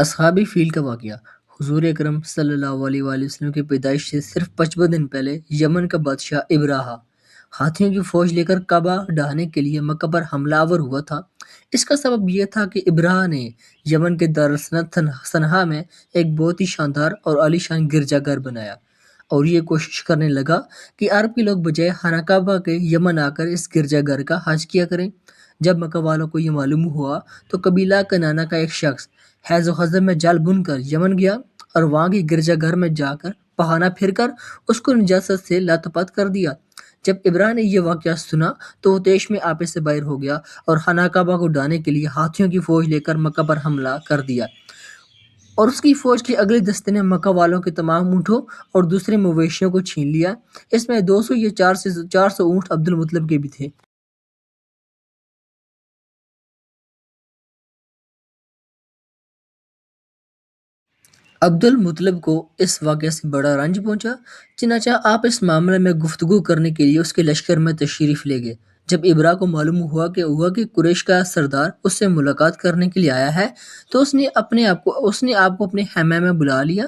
اصحاب فیل کا واقعہ۔ حضور اکرم صلی اللہ علیہ وآلہ وسلم کی پیدائش سے صرف 55 دن پہلے یمن کا بادشاہ ابراہا ہاتھیوں کی فوج لے کر کعبہ ڈھانے کے لیے مکہ پر حملہ آور ہوا تھا۔ اس کا سبب یہ تھا کہ ابراہا نے یمن کے دارالسلطنت صنعا میں ایک بہت ہی شاندار اور عالیشان گرجا گھر بنایا، اور یہ کوشش کرنے لگا کہ عرب کے لوگ بجائے خانہ کعبہ کے یمن آ کر اس گرجا گھر کا حج کیا کریں۔ جب مکہ والوں کو یہ معلوم ہوا تو قبیلہ کنانہ کا ایک شخص حیض و خزر میں جال بن کر یمن گیا اور وہاں کے گرجا گھر میں جا کر بہانہ پھر کر اس کو نجاست سے لاطپت کر دیا۔ جب ابراہ نے یہ واقعہ سنا تو وہ طیش میں آپے سے باہر ہو گیا اور خانہ کعبہ کو ڈھانے کے لیے ہاتھیوں کی فوج لے کر مکہ پر حملہ کر دیا، اور اس کی فوج کے اگلے دستے نے مکہ والوں کے تمام اونٹوں اور دوسرے مویشیوں کو چھین لیا۔ اس میں 200 یا 400 اونٹ عبد المطلب کے بھی تھے۔ عبد المطلب کو اس واقعے سے بڑا رنج پہنچا، چنانچہ آپ اس معاملے میں گفتگو کرنے کے لیے اس کے لشکر میں تشریف لے گئے۔ جب ابراہ کو معلوم ہوا کہ قریش کا سردار اس سے ملاقات کرنے کے لیے آیا ہے تو اس نے آپ کو اپنے خیمے میں بلا لیا،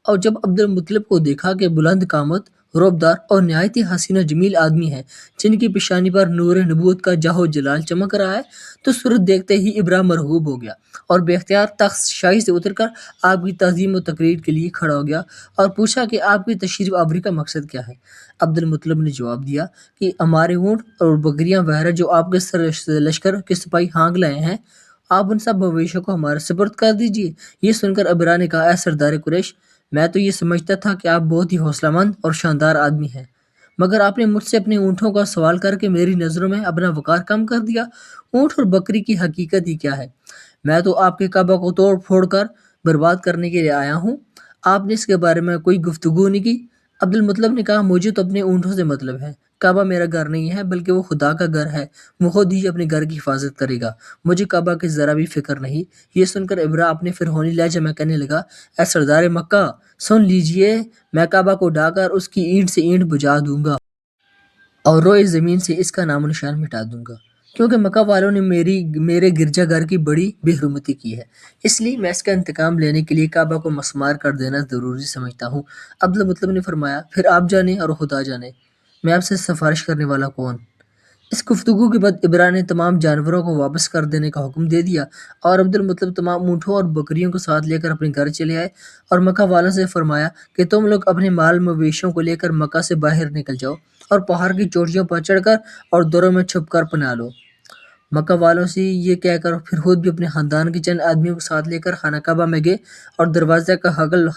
اور جب عبد المطلب کو دیکھا کہ بلند قامت، رعبدار اور نہایت ہی حسین و جمیل آدمی ہے جن کی پیشانی پر نور نبوت کا جاہ و جلال چمک رہا ہے، تو صورت دیکھتے ہی ابراہ مرعوب ہو گیا اور بے اختیار تخت شاہی سے اتر کر آپ کی تعظیم و تقریر کے لیے کھڑا ہو گیا اور پوچھا کہ آپ کی تشریف آوری کا مقصد کیا ہے۔ عبد المطلب نے جواب دیا کہ ہمارے اونٹ اور بکریاں وغیرہ جو آپ کے لشکر کے سپاہی ہانک لائے ہیں، آپ ان سب مویشیوں کو ہمارے سپرد کر دیجیے۔ یہ سن کر ابراہ نے کہا، اے سردار قریش، میں تو یہ سمجھتا تھا کہ آپ بہت ہی حوصلہ مند اور شاندار آدمی ہیں، مگر آپ نے مجھ سے اپنے اونٹوں کا سوال کر کے میری نظروں میں اپنا وقار کم کر دیا۔ اونٹ اور بکری کی حقیقت ہی کیا ہے؟ میں تو آپ کے کعبہ کو توڑ پھوڑ کر برباد کرنے کے لیے آیا ہوں، آپ نے اس کے بارے میں کوئی گفتگو نہیں کی۔ عبد المطلب نے کہا، مجھے تو اپنے اونٹوں سے مطلب ہے، کعبہ میرا گھر نہیں ہے بلکہ وہ خدا کا گھر ہے، وہ خود ہی اپنے گھر کی حفاظت کرے گا، مجھے کعبہ کی ذرا بھی فکر نہیں۔ یہ سن کر ابراہ اپنے فرعونی لہجے میں کہنے لگا، اے سردار مکہ، سن لیجئے، میں کعبہ کو ڈھا کر اس کی اینٹ سے اینٹ بجا دوں گا اور روئے زمین سے اس کا نام و نشان مٹا دوں گا، کیونکہ مکہ والوں نے میرے گرجا گھر کی بڑی بے حرمتی کی ہے، اس لیے میں اس کا انتقام لینے کے لیے کعبہ کو مسمار کر دینا ضروری سمجھتا ہوں۔ عبد المطلب نے فرمایا، پھر آپ جانے اور خدا جانے، میں آپ سے سفارش کرنے والا کون؟ اس گفتگو کے بعد ابراہ نے تمام جانوروں کو واپس کر دینے کا حکم دے دیا، اور عبد المطلب تمام اونٹوں اور بکریوں کو ساتھ لے کر اپنے گھر چلے آئے اور مکہ والوں سے فرمایا کہ تم لوگ اپنے مال مویشیوں کو لے کر مکہ سے باہر نکل جاؤ اور پہاڑ کی چوٹیوں پر چڑھ کر اور دوروں میں چھپ کر پناہ لو۔ مکہ والوں سے یہ کہہ کر پھر خود بھی اپنے خاندان کے چند آدمیوں کو ساتھ لے کر خانہ کعبہ میں گئے اور دروازے کا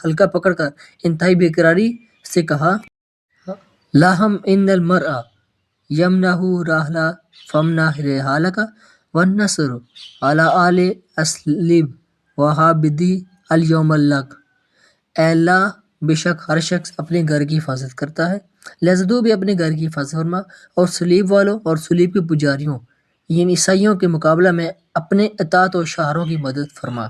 حلقہ پکڑ کر انتہائی بےقراری سے کہا، لاہم ان المرء یمنہ راحلہ فمنہ رحالک والنصر علی آل اسلب وحابدی الیوم لک۔ اے اللہ، بے شک ہر شخص اپنے گھر کی حفاظت کرتا ہے، لہذا تو بھی اپنے گھر کی حفاظت فرما، اور صلیب والوں اور صلیب کے پجاریوں یعنی عیسائیوں کے مقابلہ میں اپنے اطاعت و شاہروں کی مدد فرما۔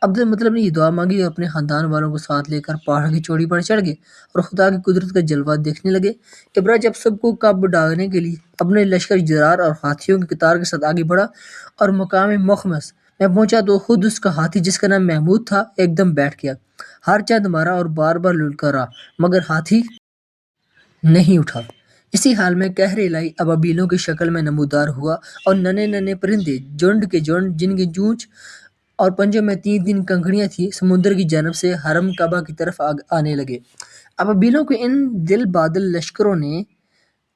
عبد المطلب نے یہ دعا مانگی اور اپنے خاندان والوں کو ساتھ لے کر پہاڑ کی چوٹی پر چڑھ گئے اور خدا کی قدرت کا جلوہ دیکھنے لگے۔ ابراہ جب سب کو کعبہ ڈھانے کے لیے اپنے لشکر جرار اور ہاتھیوں کی قطار کے ساتھ آگے بڑھا اور مقام مخمس میں پہنچا تو خود اس کا ہاتھی جس کا نام محمود تھا ایک دم بیٹھ گیا، ہر چند مارا اور بار بار للکارا، مگر ہاتھی نہیں اٹھا۔ اسی حال میں قہر الہی ابابیلوں کی شکل میں نمودار ہوا، اور ننھے ننھے پرندے جھنڈ کے جھنڈ جن کی چونچ اور پنجوں میں 3 کنکریاں تھیں سمندر کی جانب سے حرم کعبہ کی طرف آنے لگے۔ ابابیلوں کے ان دل بادل لشکروں نے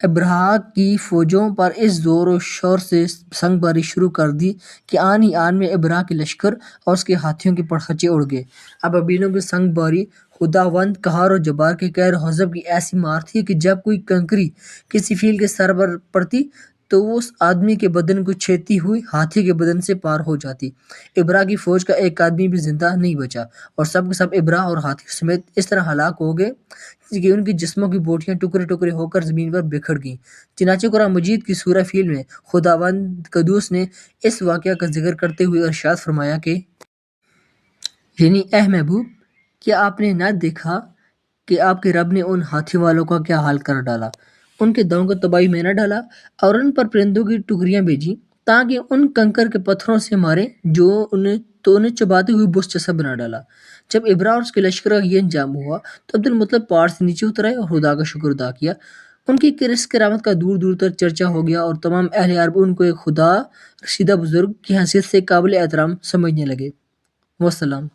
ابراہ کی فوجوں پر اس زور و شور سے سنگ باری شروع کر دی کہ آن ہی آن میں ابراہ کے لشکر اور اس کے ہاتھیوں کے پرخچے اڑ گئے۔ ابابیلوں کی سنگ باری خداوند قہار و جبار کے قہر و غضب کی ایسی مار تھی کہ جب کوئی کنکری کسی فیل کے سر پر پڑتی تو وہ اس آدمی کے بدن کو چھیدتی ہوئی ہاتھی کے بدن سے پار ہو جاتی۔ ابراہ کی فوج کا ایک آدمی بھی زندہ نہیں بچا، اور سب کے سب ابراہ اور ہاتھی سمیت اس طرح ہلاک ہو گئے کہ ان کے جسموں کی بوٹیاں ٹکڑے ٹکڑے ہو کر زمین پر بکھر گئیں۔ چنانچہ قرآن مجید کی سورہ فیل میں خداوند قدوس نے اس واقعہ کا ذکر کرتے ہوئے ارشاد فرمایا کہ یعنی اے محبوب، کیا آپ نے نہ دیکھا کہ آپ کے رب نے ان ہاتھی والوں کا کیا حال کر ڈالا؟ ان کے داؤں کو تباہی میں نہ ڈالا اور ان پر پرندوں کی ٹکریاں بھیجی تاکہ ان کنکر کے پتھروں سے مارے جو انہیں تو انہیں چباتے ہوئے بوس جیسا بنا ڈالا۔ جب ابرا اور اس کے لشکر کا یہ انجام ہوا تو عبد المطلب پہاڑ سے نیچے اترے اور خدا کا شکر ادا کیا۔ ان کی کرامت کا دور دور تک چرچا ہو گیا اور تمام اہل عرب ان کو ایک خدا رسیدہ بزرگ کی حیثیت سے قابل احترام سمجھنے لگے۔ والسلام۔